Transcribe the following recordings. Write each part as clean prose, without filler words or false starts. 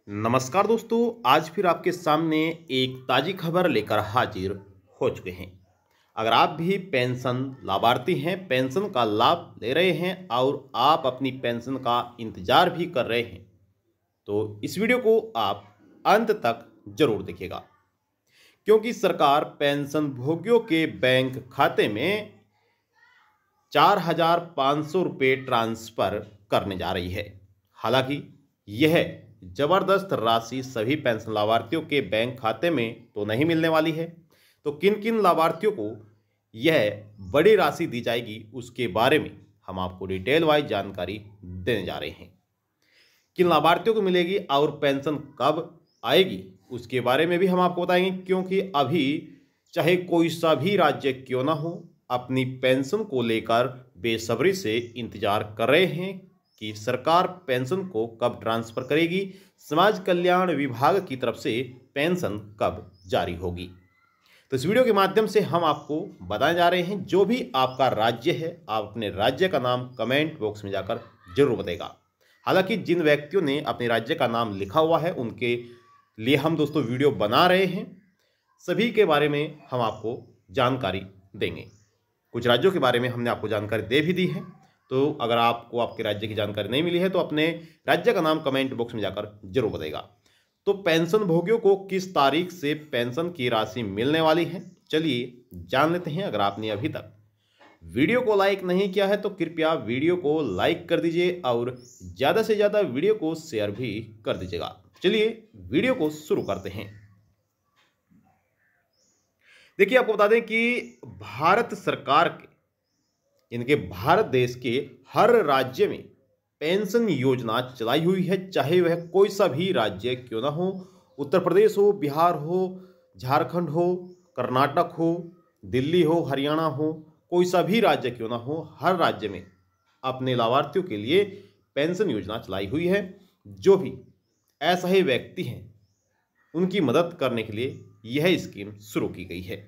नमस्कार दोस्तों, आज फिर आपके सामने एक ताज़ी खबर लेकर हाजिर हो चुके हैं। अगर आप भी पेंशन लाभार्थी हैं, पेंशन का लाभ ले रहे हैं और आप अपनी पेंशन का इंतज़ार भी कर रहे हैं, तो इस वीडियो को आप अंत तक जरूर देखिएगा, क्योंकि सरकार पेंशन भोगियों के बैंक खाते में 4,500 रुपये ट्रांसफ़र करने जा रही है। हालांकि यह जबरदस्त राशि सभी पेंशन लाभार्थियों के बैंक खाते में तो नहीं मिलने वाली है। तो किन किन लाभार्थियों को यह बड़ी राशि दी जाएगी, उसके बारे में हम आपको डिटेल वाइज जानकारी देने जा रहे हैं। किन लाभार्थियों को मिलेगी और पेंशन कब आएगी, उसके बारे में भी हम आपको बताएंगे, क्योंकि अभी चाहे कोई सा भी राज्य क्यों ना हो, अपनी पेंशन को लेकर बेसब्री से इंतजार कर रहे हैं कि सरकार पेंशन को कब ट्रांसफर करेगी, समाज कल्याण विभाग की तरफ से पेंशन कब जारी होगी। तो इस वीडियो के माध्यम से हम आपको बताने जा रहे हैं, जो भी आपका राज्य है, आप अपने राज्य का नाम कमेंट बॉक्स में जाकर जरूर बताएगा। हालांकि जिन व्यक्तियों ने अपने राज्य का नाम लिखा हुआ है, उनके लिए हम दोस्तों वीडियो बना रहे हैं। सभी के बारे में हम आपको जानकारी देंगे। कुछ राज्यों के बारे में हमने आपको जानकारी दे भी दी है, तो अगर आपको आपके राज्य की जानकारी नहीं मिली है तो अपने राज्य का नाम कमेंट बॉक्स में जाकर जरूर बताएगा। तो पेंशन भोगियों को किस तारीख से पेंशन की राशि मिलने वाली है, चलिए जान लेते हैं। अगर आपने अभी तक वीडियो को लाइक नहीं किया है तो कृपया वीडियो को लाइक कर दीजिए और ज़्यादा से ज़्यादा वीडियो को शेयर भी कर दीजिएगा। चलिए वीडियो को शुरू करते हैं। देखिए, आपको बता दें कि भारत सरकार के भारत देश के हर राज्य में पेंशन योजना चलाई हुई है, चाहे वह कोई सा भी राज्य क्यों ना हो। उत्तर प्रदेश हो, बिहार हो, झारखंड हो, कर्नाटक हो, दिल्ली हो, हरियाणा हो, कोई सा भी राज्य क्यों ना हो, हर राज्य में अपने लाभार्थियों के लिए पेंशन योजना चलाई हुई है। जो भी असहाय व्यक्ति हैं, उनकी मदद करने के लिए यह स्कीम शुरू की गई है।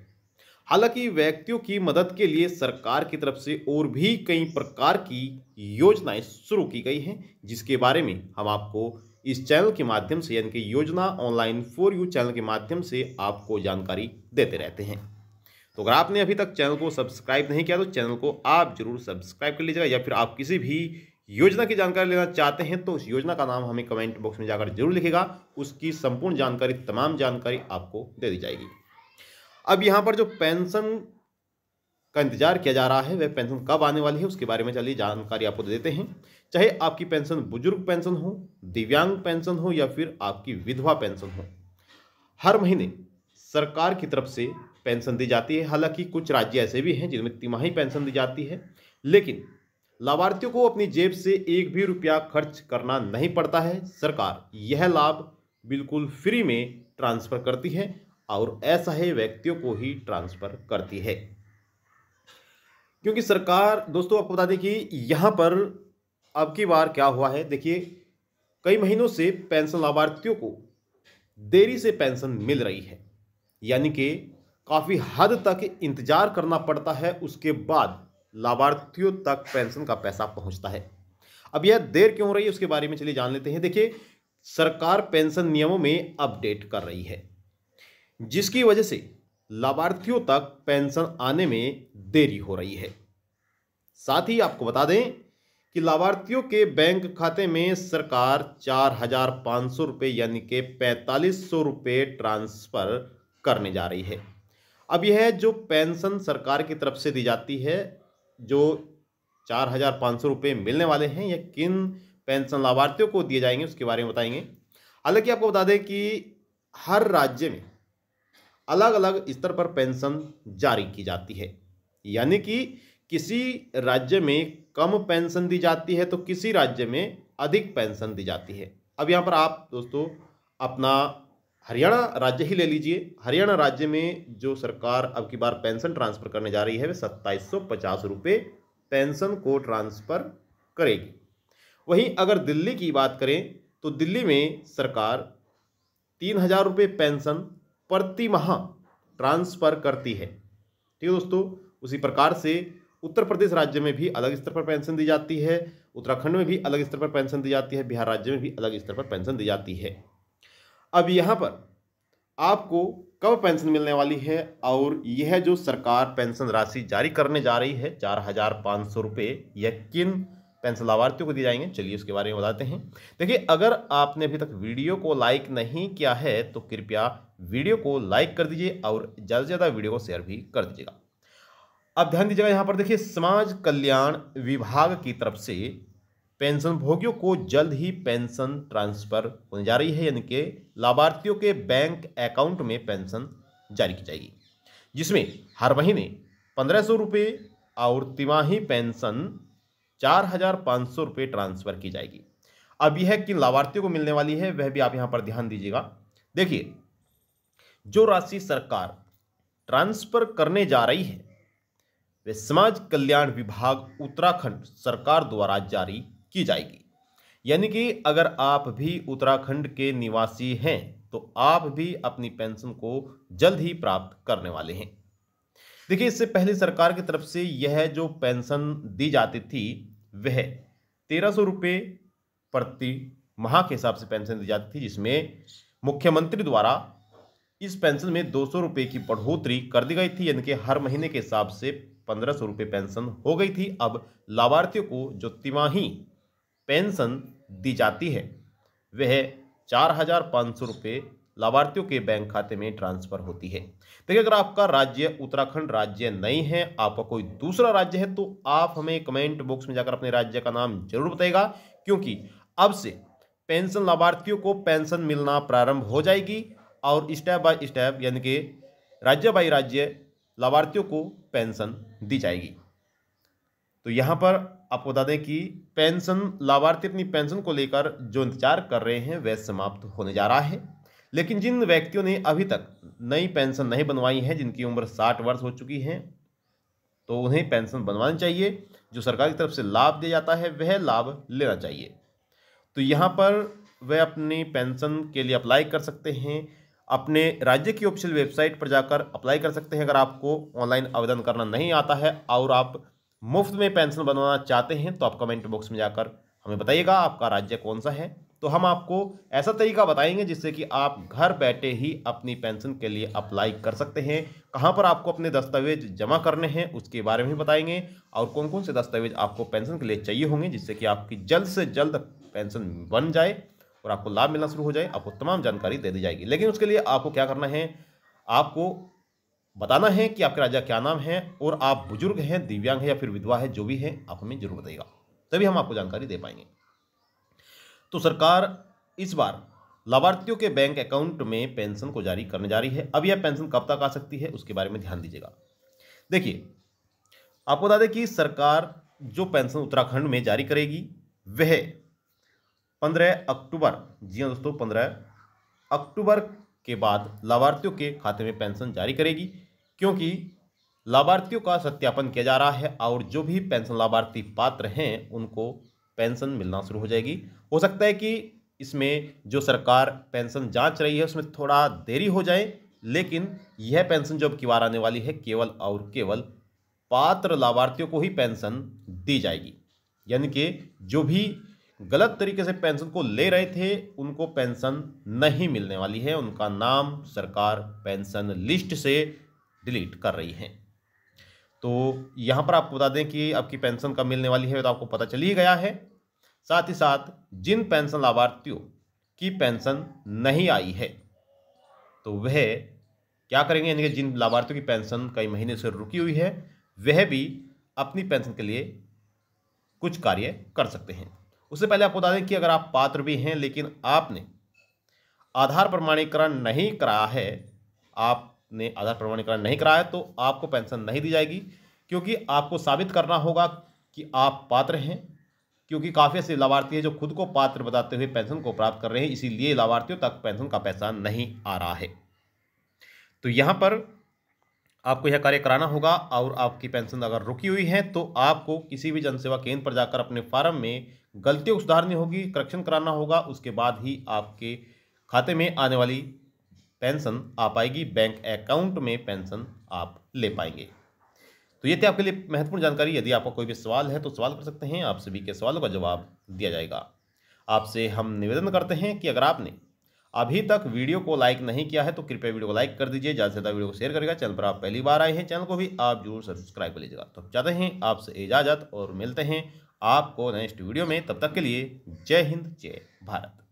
हालांकि व्यक्तियों की मदद के लिए सरकार की तरफ से और भी कई प्रकार की योजनाएं शुरू की गई हैं, जिसके बारे में हम आपको इस चैनल के माध्यम से, यानी कि योजना ऑनलाइन फॉर यू चैनल के माध्यम से आपको जानकारी देते रहते हैं। तो अगर आपने अभी तक चैनल को सब्सक्राइब नहीं किया तो चैनल को आप जरूर सब्सक्राइब कर लीजिएगा, या फिर आप किसी भी योजना की जानकारी लेना चाहते हैं तो उस योजना का नाम हमें कमेंट बॉक्स में जाकर जरूर लिखिएगा। उसकी संपूर्ण जानकारी, तमाम जानकारी आपको दे दी जाएगी। अब यहाँ पर जो पेंशन का इंतजार किया जा रहा है, वह पेंशन कब आने वाली है, उसके बारे में चलिए जानकारी आपको दे देते हैं। चाहे आपकी पेंशन बुजुर्ग पेंशन हो, दिव्यांग पेंशन हो, या फिर आपकी विधवा पेंशन हो, हर महीने सरकार की तरफ से पेंशन दी जाती है। हालांकि कुछ राज्य ऐसे भी हैं जिनमें तिमाही पेंशन दी जाती है, लेकिन लाभार्थियों को अपनी जेब से एक भी रुपया खर्च करना नहीं पड़ता है। सरकार यह लाभ बिल्कुल फ्री में ट्रांसफर करती है और असहाय व्यक्तियों को ही ट्रांसफर करती है। क्योंकि सरकार, दोस्तों आपको बता दें कि यहाँ पर अब की बार क्या हुआ है, देखिए कई महीनों से पेंशन लाभार्थियों को देरी से पेंशन मिल रही है, यानी कि काफ़ी हद तक इंतजार करना पड़ता है, उसके बाद लाभार्थियों तक पेंशन का पैसा पहुंचता है। अब यह देर क्यों हो रही है, उसके बारे में चलिए जान लेते हैं। देखिए, सरकार पेंशन नियमों में अपडेट कर रही है, जिसकी वजह से लाभार्थियों तक पेंशन आने में देरी हो रही है। साथ ही आपको बता दें कि लाभार्थियों के बैंक खाते में सरकार 4,500 रुपये, यानी कि 4,500 रुपये ट्रांसफर करने जा रही है। अब यह जो पेंशन सरकार की तरफ से दी जाती है, जो 4,500 रुपये मिलने वाले हैं, यह किन पेंशन लाभार्थियों को दिए जाएंगे, उसके बारे में बताएंगे। हालांकि आपको बता दें कि हर राज्य में अलग अलग स्तर पर पेंशन जारी की जाती है, यानी कि किसी राज्य में कम पेंशन दी जाती है तो किसी राज्य में अधिक पेंशन दी जाती है। अब यहाँ पर आप दोस्तों अपना हरियाणा राज्य ही ले लीजिए। हरियाणा राज्य में जो सरकार अब की बार पेंशन ट्रांसफर करने जा रही है, वह 2,750 रुपये पेंशन को ट्रांसफर करेगी। वहीं अगर दिल्ली की बात करें तो दिल्ली में सरकार 3,000 रुपये पेंशन प्रति माह ट्रांसफर करती है। ठीक है दोस्तों, उसी प्रकार से उत्तर प्रदेश राज्य में भी अलग स्तर पर पेंशन दी जाती है, उत्तराखंड में भी अलग स्तर पर पेंशन दी जाती है, बिहार राज्य में भी अलग स्तर पर पेंशन दी जाती है। अब यहाँ पर आपको कब पेंशन मिलने वाली है और यह जो सरकार पेंशन राशि जारी करने जा रही है 4,500 रुपये, यह किन पेंशन लाभार्थियों को दिए जाएंगे, चलिए उसके बारे में बताते हैं। देखिए, अगर आपने अभी तक वीडियो को लाइक नहीं किया है तो कृपया वीडियो को लाइक कर दीजिए और ज़्यादा से ज़्यादा वीडियो को शेयर भी कर दीजिएगा। अब ध्यान दीजिएगा, यहाँ पर देखिए, समाज कल्याण विभाग की तरफ से पेंशन भोगियों को जल्द ही पेंशन ट्रांसफर होने जा रही है, यानी कि लाभार्थियों के बैंक अकाउंट में पेंशन जारी की जाएगी, जिसमें हर महीने 1,500 रुपये और तिमाही पेंशन 4,500 रुपये ट्रांसफर की जाएगी। अब यह किन लाभार्थियों को मिलने वाली है वह भी आप यहाँ पर ध्यान दीजिएगा। देखिए, जो राशि सरकार ट्रांसफर करने जा रही है वे समाज कल्याण विभाग उत्तराखंड सरकार द्वारा जारी की जाएगी, यानी कि अगर आप भी उत्तराखंड के निवासी हैं तो आप भी अपनी पेंशन को जल्द ही प्राप्त करने वाले हैं। देखिए, इससे पहले सरकार की तरफ से यह जो पेंशन दी जाती थी वह 1,300 रुपये प्रति माह के हिसाब से पेंशन दी जाती थी, जिसमें मुख्यमंत्री द्वारा इस पेंशन में 200 रुपये की बढ़ोतरी कर दी गई थी, यानी कि हर महीने के हिसाब से 1,500 रुपये पेंशन हो गई थी। अब लाभार्थियों को जो तिमाही पेंशन दी जाती है वह 4,500 रुपये लाभार्थियों के बैंक खाते में ट्रांसफर होती है। देखिए, अगर आपका राज्य उत्तराखंड राज्य नहीं है, आपका कोई दूसरा राज्य है, तो आप हमें कमेंट बॉक्स में जाकर अपने राज्य का नाम जरूर बताइएगा, क्योंकि अब से पेंशन लाभार्थियों को पेंशन मिलना प्रारंभ हो जाएगी और स्टेप बाय स्टेप, यानी कि राज्य बाय राज्य लाभार्थियों को पेंशन दी जाएगी। तो यहाँ पर आपको बता दें कि पेंशन लाभार्थी अपनी पेंशन को लेकर जो इंतजार कर रहे हैं वह समाप्त होने जा रहा है, लेकिन जिन व्यक्तियों ने अभी तक नई पेंशन नहीं बनवाई है, जिनकी उम्र 60 वर्ष हो चुकी है, तो उन्हें पेंशन बनवानी चाहिए। जो सरकार की तरफ से लाभ दिया जाता है वह लाभ लेना चाहिए। तो यहाँ पर वह अपनी पेंशन के लिए अप्लाई कर सकते हैं, अपने राज्य की ऑफिशियल वेबसाइट पर जाकर अप्लाई कर सकते हैं। अगर आपको ऑनलाइन आवेदन करना नहीं आता है और आप मुफ्त में पेंशन बनवाना चाहते हैं तो आप कमेंट बॉक्स में जाकर हमें बताइएगा आपका राज्य कौन सा है, तो हम आपको ऐसा तरीका बताएंगे जिससे कि आप घर बैठे ही अपनी पेंशन के लिए अप्लाई कर सकते हैं। कहां पर आपको अपने दस्तावेज जमा करने हैं उसके बारे में बताएंगे और कौन कौन से दस्तावेज आपको पेंशन के लिए चाहिए होंगे, जिससे कि आपकी जल्द से जल्द पेंशन बन जाए और आपको लाभ मिलना शुरू हो जाए। आपको तमाम जानकारी दे दी जाएगी, लेकिन उसके लिए आपको क्या करना है, आपको बताना है कि आपके राज्य क्या नाम है और आप बुजुर्ग हैं, दिव्यांग हैं या फिर विधवा है, जो भी है आप हमें जरूर बताइएगा, तभी हम आपको जानकारी दे पाएंगे। तो सरकार इस बार लाभार्थियों के बैंक अकाउंट में पेंशन को जारी करने जा रही है। अब यह पेंशन कब तक आ सकती है उसके बारे में ध्यान दीजिएगा। देखिए, आपको बता दें कि सरकार जो पेंशन उत्तराखंड में जारी करेगी वह 15 अक्टूबर, जी हाँ दोस्तों, 15 अक्टूबर के बाद लाभार्थियों के खाते में पेंशन जारी करेगी, क्योंकि लाभार्थियों का सत्यापन किया जा रहा है और जो भी पेंशन लाभार्थी पात्र हैं उनको पेंशन मिलना शुरू हो जाएगी। हो सकता है कि इसमें जो सरकार पेंशन जांच रही है उसमें थोड़ा देरी हो जाए, लेकिन यह पेंशन जो अब की बार आने वाली है केवल और केवल पात्र लाभार्थियों को ही पेंशन दी जाएगी, यानी कि जो भी गलत तरीके से पेंशन को ले रहे थे उनको पेंशन नहीं मिलने वाली है, उनका नाम सरकार पेंशन लिस्ट से डिलीट कर रही है। तो यहाँ पर आपको बता दें कि आपकी पेंशन कब मिलने वाली है तो आपको पता चल ही गया है। साथ ही साथ जिन पेंशन लाभार्थियों की पेंशन नहीं आई है तो वह क्या करेंगे, यानी कि जिन लाभार्थियों की पेंशन कई महीने से रुकी हुई है वह भी अपनी पेंशन के लिए कुछ कार्य कर सकते हैं। उससे पहले आपको बता दें कि अगर आप पात्र भी हैं लेकिन आपने आधार प्रमाणीकरण नहीं कराया है, आपने आधार प्रमाणीकरण नहीं कराया है, तो आपको पेंशन नहीं दी जाएगी, क्योंकि आपको साबित करना होगा कि आप पात्र हैं। क्योंकि काफ़ी ऐसे लाभार्थी हैं जो खुद को पात्र बताते हुए पेंशन को प्राप्त कर रहे हैं, इसीलिए लाभार्थियों तक पेंशन का पैसा नहीं आ रहा है। तो यहाँ पर आपको यह कार्य कराना होगा और आपकी पेंशन अगर रुकी हुई है तो आपको किसी भी जनसेवा केंद्र पर जाकर अपने फार्म में गलतियों को सुधारनी होगी, करेक्शन कराना होगा, उसके बाद ही आपके खाते में आने वाली पेंशन आ पाएगी, बैंक अकाउंट में पेंशन आप ले पाएंगे। तो ये थी आपके लिए महत्वपूर्ण जानकारी। यदि आपका कोई भी सवाल है तो सवाल कर सकते हैं, आप सभी के सवालों का जवाब दिया जाएगा। आपसे हम निवेदन करते हैं कि अगर आपने अभी तक वीडियो को लाइक नहीं किया है तो कृपया वीडियो को लाइक कर दीजिए, ज़्यादा से ज़्यादा वीडियो को शेयर करेगा। चैनल पर आप पहली बार आए हैं, चैनल को भी आप जरूर सब्सक्राइब कर लीजिएगा। तो चाहते हैं आपसे इजाज़त और मिलते हैं आपको नेक्स्ट वीडियो में। तब तक के लिए जय हिंद, जय भारत।